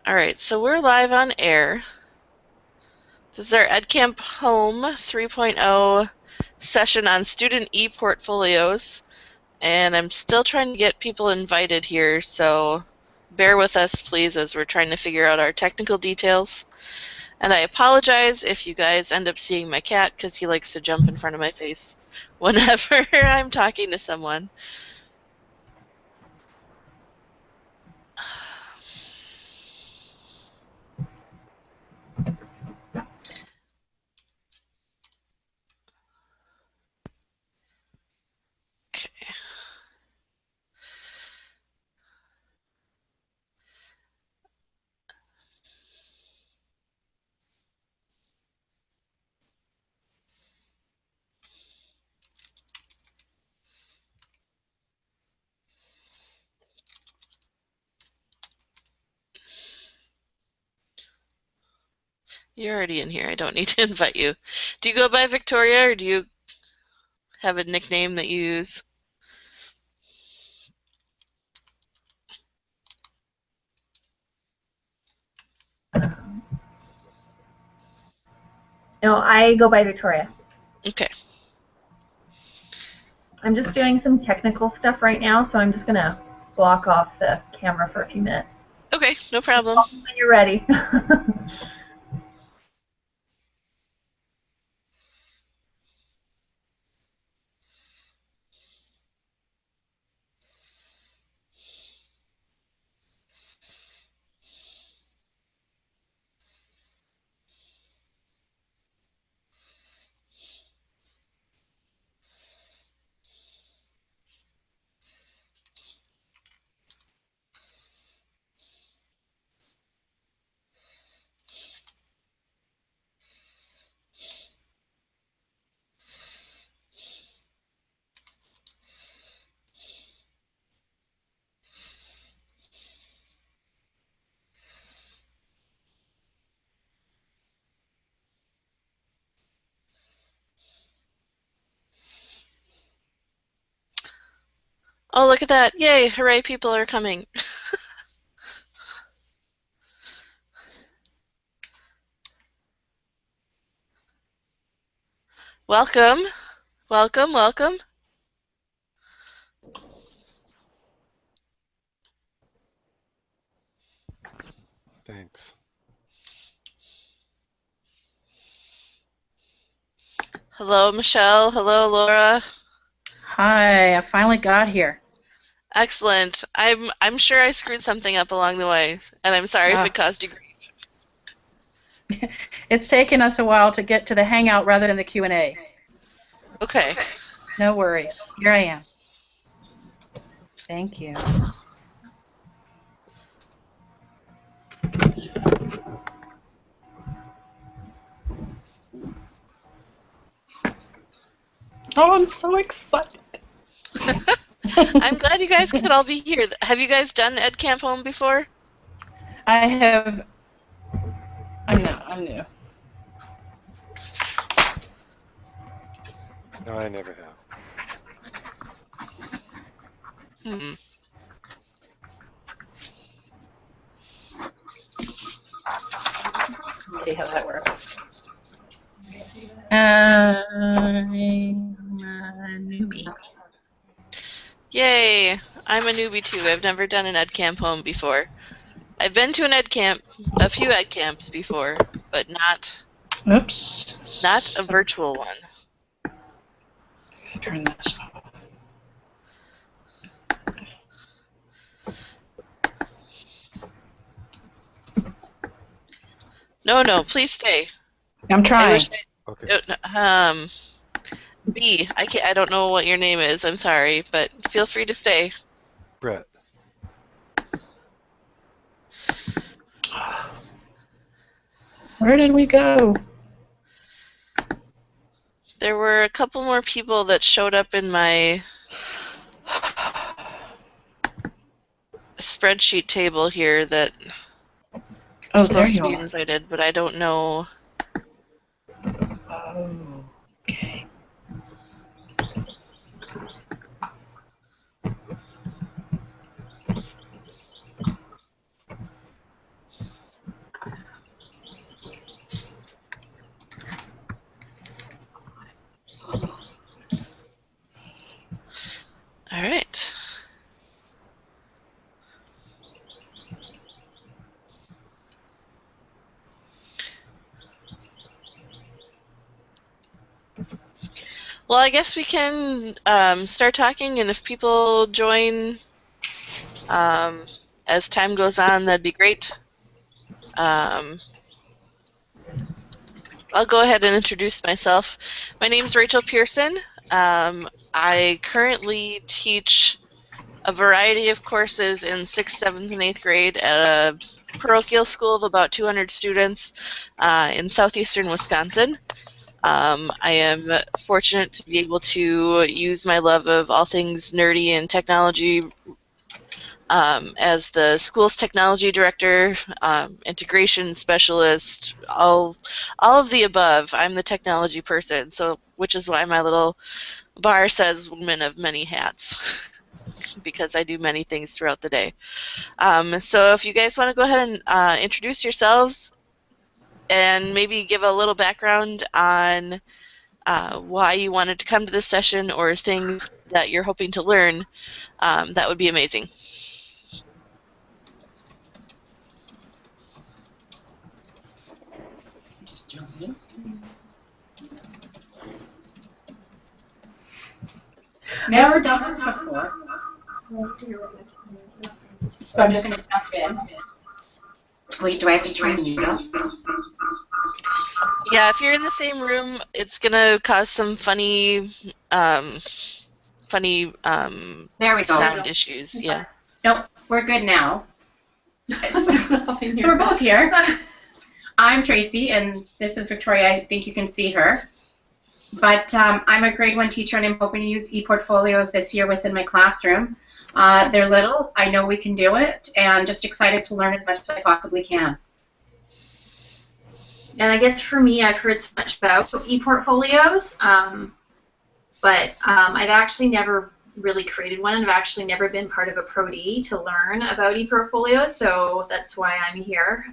Alright, so we're live on air. This is our edcampHome 3.0 session on student ePortfolios, and I'm still trying to get people invited here, so bear with us, please, as we're trying to figure out our technical details. And I apologize if you guys end up seeing my cat, because he likes to jump in front of my face whenever I'm talking to someone. Okay. You're already in here. I don't need to invite you. Do you go by Victoria, or do you have a nickname that you use? No, I go by Victoria. Okay. I'm just doing some technical stuff right now, so I'm just going to block off the camera for a few minutes. Okay, no problem. When you're ready. Oh, look at that. Yay, hooray, people are coming. Welcome. Welcome, welcome. Thanks. Hello, Michelle. Hello, Laura. Hi, I finally got here. Excellent. I'm sure I screwed something up along the way, and I'm sorry if it caused you grief. It's taken us a while to get to the Hangout rather than the Q&A. Okay. No worries. Here I am. Thank you. Oh, I'm so excited. I'm glad you guys could all be here. Have you guys done edcampHome before? I have. I'm new. No, I never have. See how that works. I'm a newbie. Yay. I'm a newbie too. I've never done an edcampHome before. I've been to an edcamp, a few edcamps before, but not a virtual one. Turn this off. No, please stay. I'm trying. Okay. B, I don't know what your name is. I'm sorry, but feel free to stay. Brett. Where did we go? There were a couple more people that showed up in my spreadsheet table here that are supposed to be invited, but I don't know. Oh, okay. Well, I guess we can start talking, and if people join as time goes on, that'd be great. I'll go ahead and introduce myself. My name's Rachel Pearson. I currently teach a variety of courses in 6th, 7th, and 8th grade at a parochial school of about 200 students in southeastern Wisconsin. I am fortunate to be able to use my love of all things nerdy and technology as the school's technology director, integration specialist, all of the above. I'm the technology person, so which is why my little bar says "woman of many hats," because I do many things throughout the day. So if you guys want to go ahead and introduce yourselves and maybe give a little background on why you wanted to come to this session or things that you're hoping to learn, that would be amazing. Never done this before, so I'm just going to jump in. Wait, do I have to turn you up? Yeah, if you're in the same room, it's gonna cause some funny There we go. sound issues. Yeah. Nope, we're good now. So we're both here. I'm Tracy, and this is Victoria. I think you can see her. But I'm a grade 1 teacher, and I'm hoping to use ePortfolios this year within my classroom. They're little. I know we can do it, and just excited to learn as much as I possibly can. And I guess for me, I've heard so much about ePortfolios, but I've actually never really created one, and I've actually never been part of a Pro-D to learn about ePortfolios, so that's why I'm here.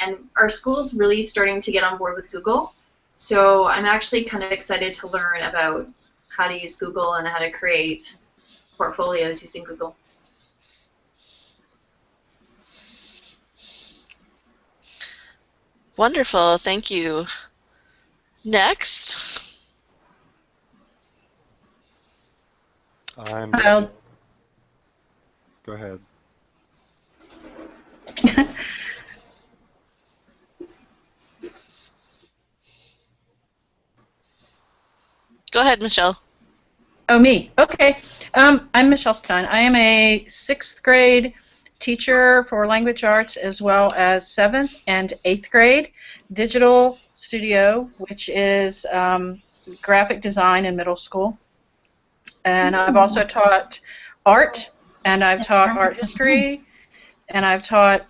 And our school's really starting to get on board with Google, so I'm actually kind of excited to learn about how to use Google and how to create portfolios using Google. Wonderful. Thank you. Next. I'm Go ahead. Go ahead, Michelle. Oh, me. Okay. I'm Michelle Stein. I am a 6th grade teacher for language arts as well as 7th and 8th grade. Digital Studio, which is graphic design in middle school. And I've also taught art, and I've taught art history, and I've taught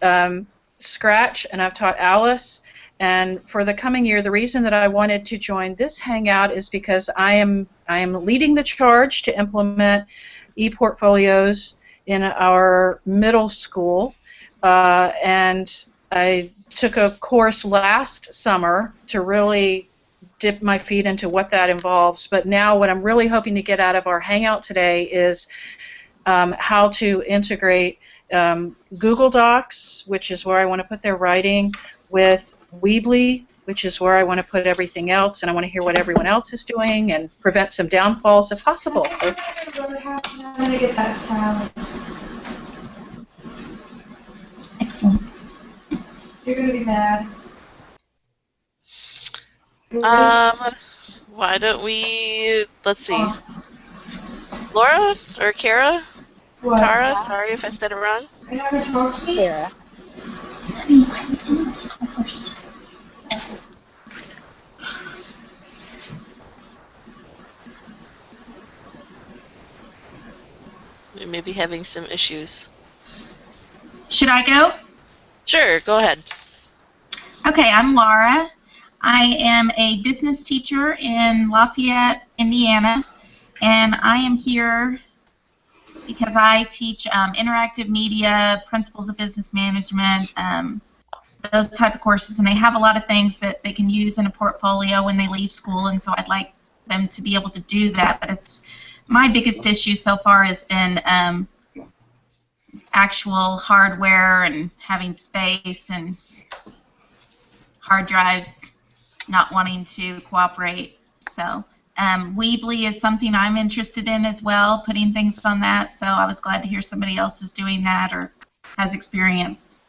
Scratch, and I've taught Alice. And for the coming year, the reason that I wanted to join this hangout is because I am leading the charge to implement ePortfolios in our middle school, and I took a course last summer to really dip my feet into what that involves. But now what I'm really hoping to get out of our hangout today is how to integrate Google Docs, which is where I want to put their writing, with Weebly, which is where I want to put everything else, and I want to hear what everyone else is doing and prevent some downfalls if possible. So, I'm going to get that salad. Excellent. You're going to be mad. Why don't we, let's see. Laura or Kara? What? Kara, sorry if I said it wrong. Are you not going to talk to me? Kara. Honey, I'm in this course. We may be having some issues. Should I go? Sure, go ahead. Okay, I'm Laura. I am a business teacher in Lafayette, Indiana, and I am here because I teach interactive media, principles of business management, those type of courses, and they have a lot of things that they can use in a portfolio when they leave school, and so I'd like them to be able to do that. But it's my biggest issue so far has been actual hardware and having space and hard drives not wanting to cooperate. So Weebly is something I'm interested in as well, putting things on that. So I was glad to hear somebody else is doing that or has experience.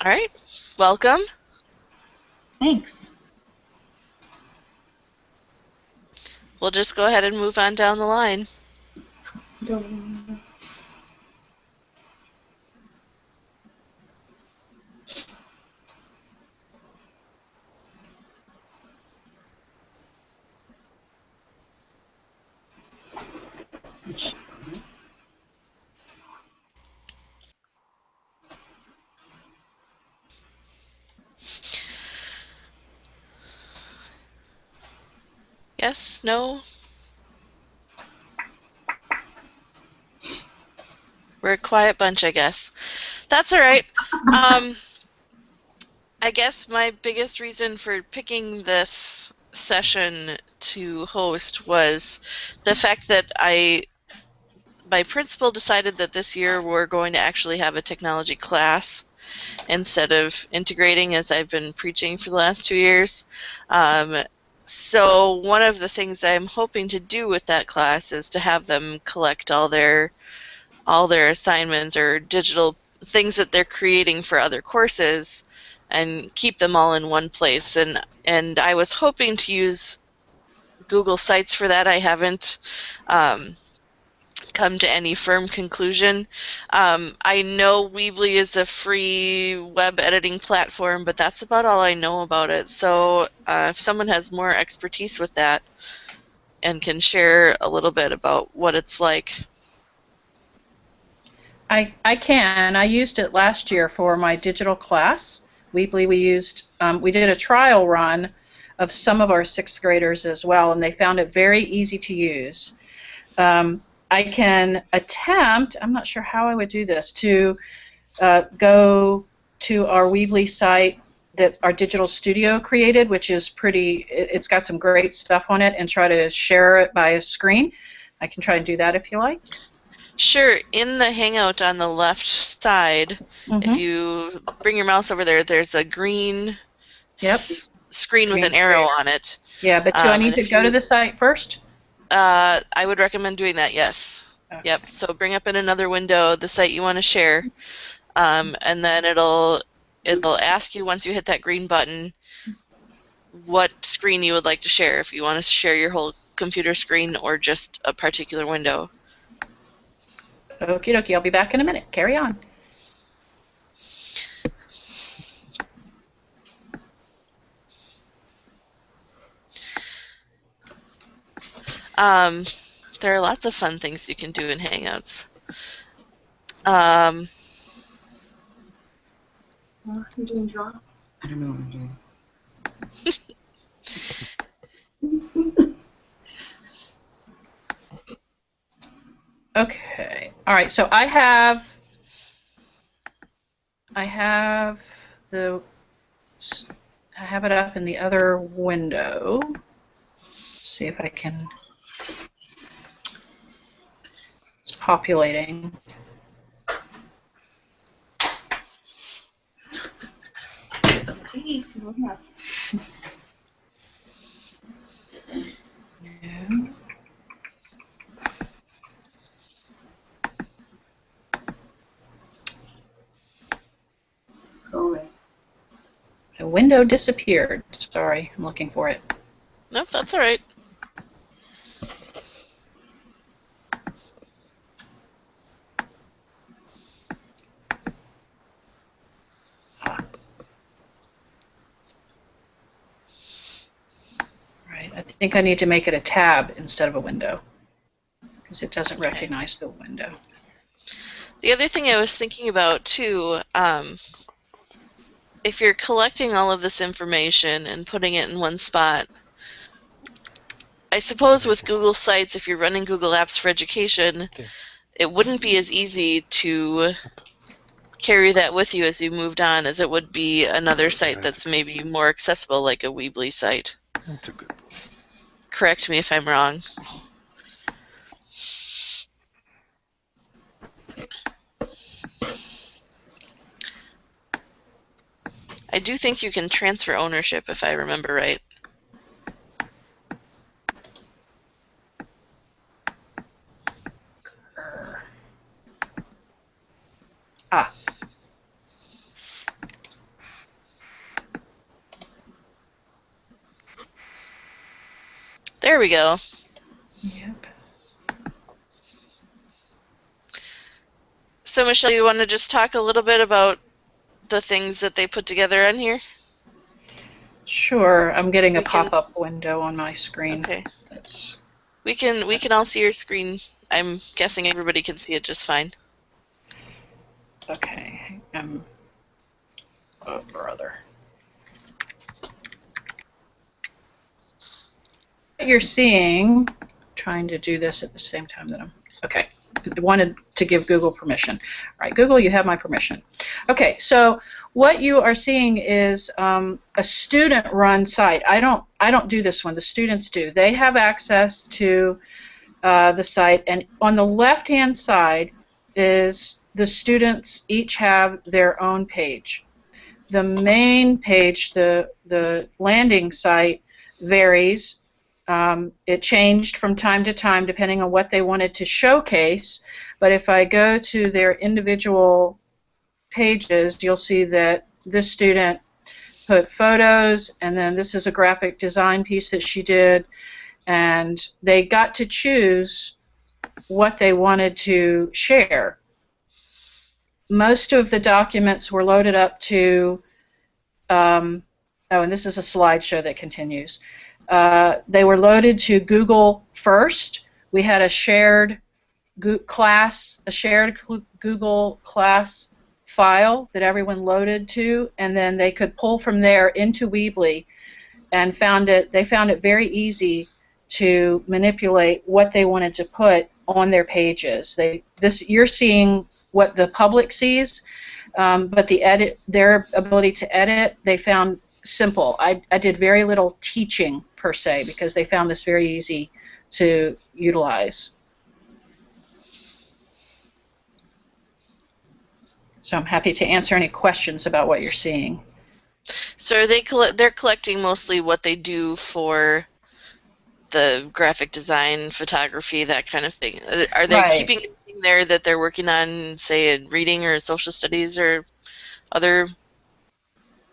All right. Welcome. Thanks. We'll just go ahead and move on down the line. Yes? No? We're a quiet bunch, I guess. That's all right. I guess my biggest reason for picking this session to host was the fact that my principal decided that this year we're going to actually have a technology class instead of integrating, as I've been preaching for the last 2 years. So one of the things I'm hoping to do with that class is to have them collect all their assignments or digital things that they're creating for other courses and keep them all in one place. And I was hoping to use Google Sites for that. I haven't come to any firm conclusion. I know Weebly is a free web editing platform, but that's about all I know about it. So if someone has more expertise with that and can share a little bit about what it's like. I can. I used it last year for my digital class. Weebly, we did a trial run of some of our 6th graders as well, and they found it very easy to use. I can attempt, I'm not sure how I would do this, to go to our Weebly site that our digital studio created, which is it's got some great stuff on it, and try to share it by a screen. I can try and do that if you like. Sure. In the Hangout on the left side, if you bring your mouse over there, there's a green screen with an arrow on it. Yeah, but do I need to go to the site first? I would recommend doing that, yes. Okay. Yep. So bring up in another window the site you want to share, and then it'll ask you once you hit that green button what screen you would like to share, if you want to share your whole computer screen or just a particular window. Okie dokie, I'll be back in a minute. Carry on. There are lots of fun things you can do in Hangouts. You're doing draw? I don't know what I'm doing. Okay. All right. So I have it up in the other window. Let's see if I can. It's populating. Some tea. No. Go away. The window disappeared. Sorry, I'm looking for it. Nope, that's all right. Right. I think I need to make it a tab instead of a window because it doesn't recognize the window. The other thing I was thinking about too, if you're collecting all of this information and putting it in one spot, I suppose with Google Sites, if you're running Google Apps for Education, it wouldn't be as easy to carry that with you as you moved on as it would be another site that's maybe more accessible, like a Weebly site. That's a good. Correct me if I'm wrong. I do think you can transfer ownership, if I remember right. There we go. Yep. So Michelle, you want to just talk a little bit about the things that they put together on here? Sure. I'm getting a We can- pop-up window on my screen. Okay. That's We can all see your screen. I'm guessing everybody can see it just fine. okay. Oh, brother. You're seeing, trying to do this at the same time that I'm, okay. I wanted to give Google permission. All right, Google, you have my permission. Okay, so what you are seeing is a student-run site. I don't do this one. The students do. They have access to the site, and on the left-hand side is the students each have their own page. The main page, the landing site, varies. It changed from time to time depending on what they wanted to showcase, but if I go to their individual pages, you'll see that this student put photos, and then this is a graphic design piece that she did, and they got to choose what they wanted to share. Most of the documents were loaded up to, oh, and this is a slideshow that continues. They were loaded to Google first. We had a shared Google class file that everyone loaded to, and then they could pull from there into Weebly, and they found it very easy to manipulate what they wanted to put on their pages. You're seeing what the public sees, but their ability to edit, they found simple. I did very little teaching per se because they found this very easy to utilize. So I'm happy to answer any questions about what you're seeing. So they're collecting mostly what they do for the graphic design, photography, that kind of thing. Are they Right. keeping anything there that they're working on, say, in reading or social studies or other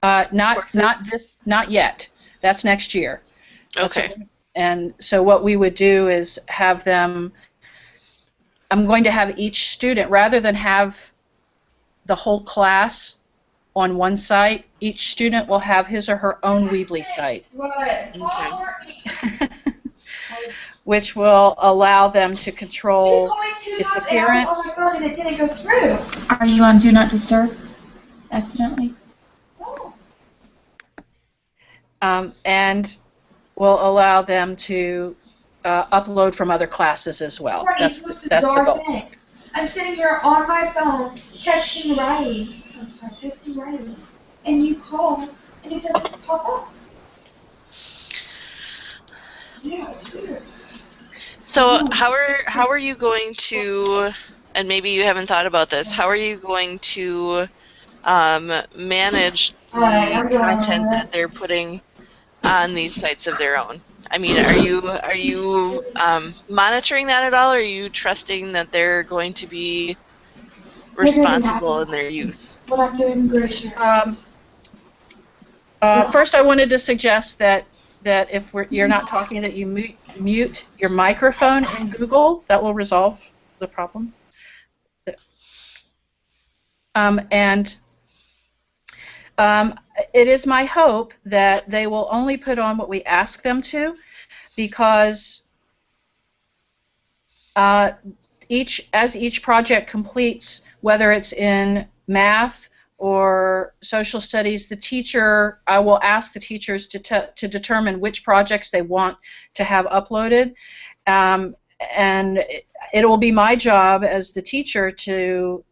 courses? Not yet. That's next year. Okay. And so what we would do is have them, I'm going to have each student, rather than have the whole class on one site, each student will have his or her own Weebly site. Okay. Which will allow them to control its appearance. Are you on Do Not Disturb accidentally? And will allow them to upload from other classes as well. That's the goal. I'm sitting here on my phone texting Riley. I'm sorry, texting Riley. And you call and it doesn't pop up. Yeah, it's weird. So how are you going to, and maybe you haven't thought about this, how are you going to manage the content that they're putting on these sites of their own? I mean, are you monitoring that at all, or are you trusting that they're going to be responsible in their use? What I'm doing, Gracious. First, I wanted to suggest that if you're not talking, that you mute your microphone in Google. That will resolve the problem. It is my hope that they will only put on what we ask them to, because as each project completes, whether it's in math or social studies, I will ask the teachers to determine which projects they want to have uploaded, and it will be my job as the teacher to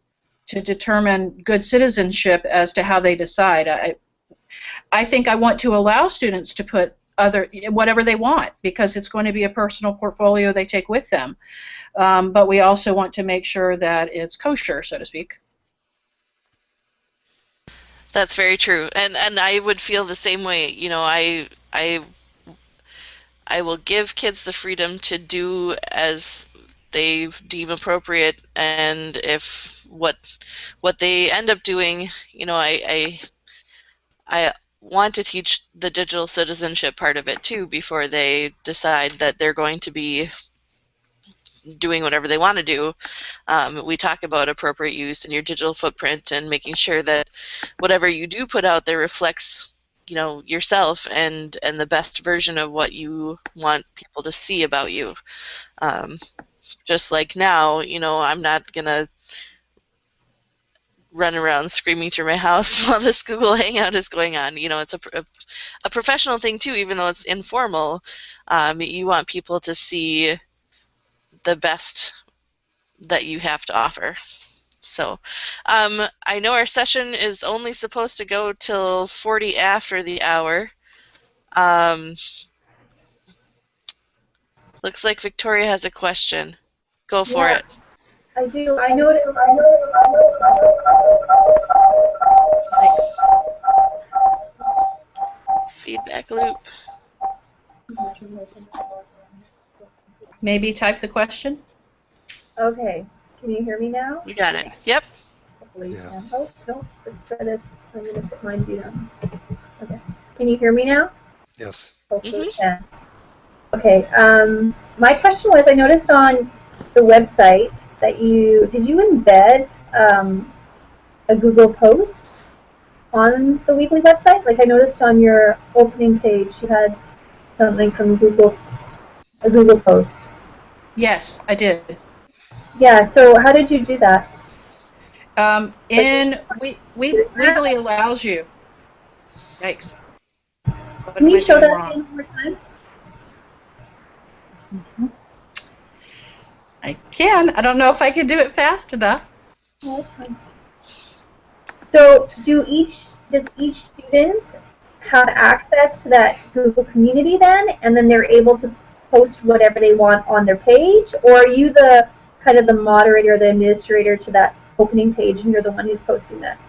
determine good citizenship as to how they decide. I think I want to allow students to put whatever they want, because it's going to be a personal portfolio they take with them, but we also want to make sure that it's kosher, so to speak. That's very true, and I would feel the same way. You know, I will give kids the freedom to do as they deem appropriate, and if what they end up doing, you know, I want to teach the digital citizenship part of it too before they decide that they're going to be doing whatever they want to do. We talk about appropriate use and your digital footprint and making sure that whatever you do put out there reflects, you know, yourself and the best version of what you want people to see about you. Just like now, you know, I'm not gonna run around screaming through my house while this Google Hangout is going on. You know, it's a professional thing too, even though it's informal. You want people to see the best that you have to offer. So I know our session is only supposed to go till 40 after the hour. Looks like Victoria has a question. Go for Yeah, it. I do. I noticed. Feedback loop. Maybe type the question. Okay, can you hear me now? We got it. Yep. Hopefully you Yeah. can. Oh, no, let's try this. I'm going to put mine down. Okay. Can you hear me now? Yes. Hopefully you can. Okay, my question was, I noticed on the website that did you embed a Google post on the Weebly website? Like I noticed on your opening page you had something from Google, a Google post. Yes, I did. Yeah, so how did you do that? Weebly allows you. Yikes. What Can am you I show doing that wrong? again one more time? I can. I don't know if I can do it fast enough. No, that's fine. So does each student have access to that Google community then, and then they're able to post whatever they want on their page, or are you the kind of the moderator, the administrator to that opening page, and you're the one who's posting that?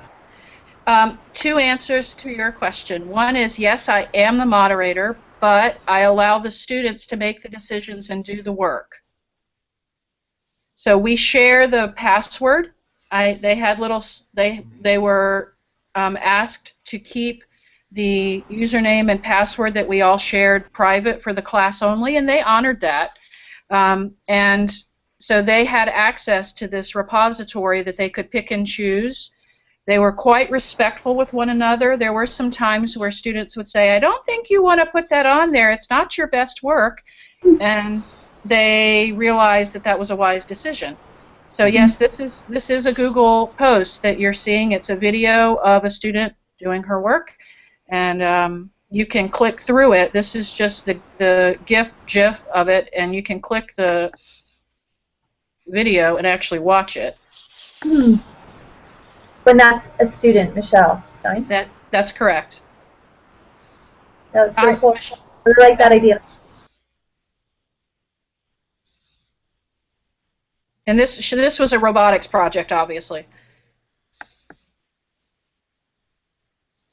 Two answers to your question. One is yes, I am the moderator, but I allow the students to make the decisions and do the work. So we share the password. They were asked to keep the username and password that we all shared private for the class only, and they honored that. And so they had access to this repository that they could pick and choose. They were quite respectful with one another. There were some times where students would say, I don't think you want to put that on there. It's not your best work. And they realized that that was a wise decision. So yes, this is a Google post that you're seeing. It's a video of a student doing her work. And you can click through it. This is just the GIF of it, and you can click the video and actually watch it. When that's a student, Michelle Stein. That's correct. That's very cool. I like that idea. And this was a robotics project, obviously.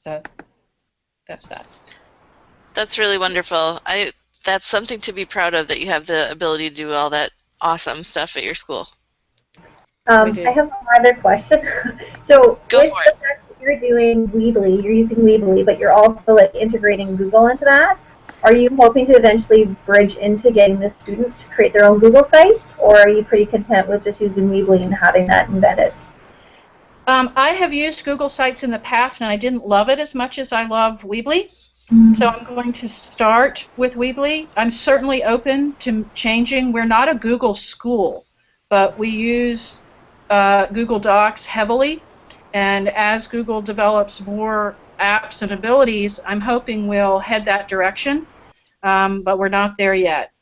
So that's that. That's really wonderful. That's something to be proud of, that you have the ability to do all that awesome stuff at your school. I have one other question. So Go with for the it. fact that you're doing Weebly, you're using Weebly, but you're also like integrating Google into that. Are you hoping to eventually bridge into getting the students to create their own Google sites, or are you pretty content with just using Weebly and having that embedded? I have used Google Sites in the past, and I didn't love it as much as I love Weebly. So I'm going to start with Weebly. I'm certainly open to changing. We're not a Google school, but we use Google Docs heavily. And as Google develops more apps and abilities, I'm hoping we'll head that direction. But we're not there yet.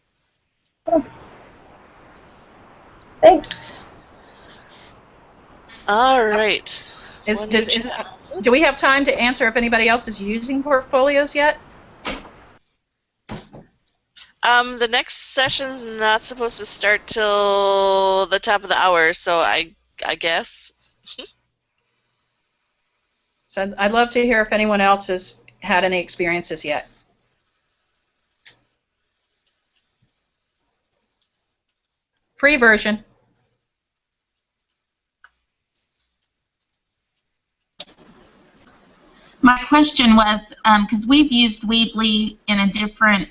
Thanks. All right. Do we have time to answer if anybody else is using portfolios yet? The next session's not supposed to start till the top of the hour, so I guess. So I'd love to hear if anyone else has had any experiences yet. Free version. My question was, because we've used Weebly in a different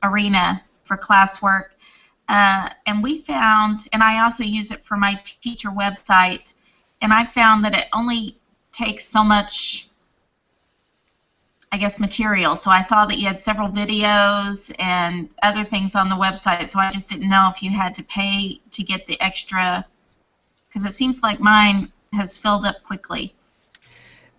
arena for classwork, and we found, and I also use it for my teacher website, and I found that it only takes so much, I guess, material. So I saw that you had several videos and other things on the website, so I just didn't know if you had to pay to get the extra, because it seems like mine has filled up quickly.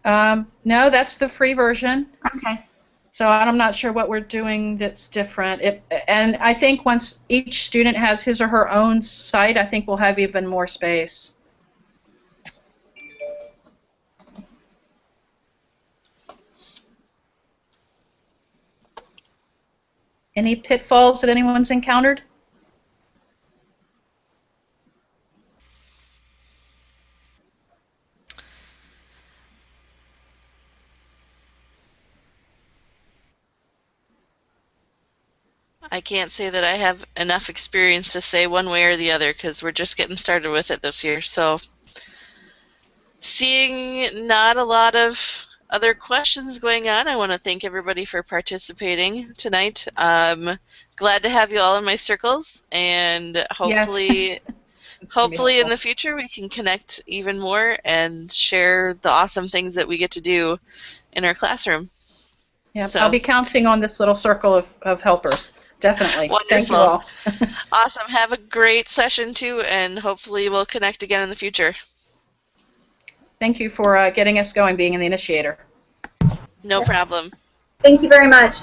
No, that's the free version. Okay. So I'm not sure what we're doing that's different. And I think once each student has his or her own site, I think we'll have even more space. Any pitfalls that anyone's encountered? I can't say that I have enough experience to say one way or the other because we're just getting started with it this year. So seeing not a lot of other questions going on, I want to thank everybody for participating tonight. Glad to have you all in my circles, and hopefully Yes. hopefully in the future we can connect even more and share the awesome things that we get to do in our classroom. Yeah, So, I'll be counting on this little circle of helpers. Definitely. Wonderful. Thank you all. Awesome. Have a great session too, and hopefully we'll connect again in the future. Thank you for getting us going, being the initiator. No problem. Thank you very much.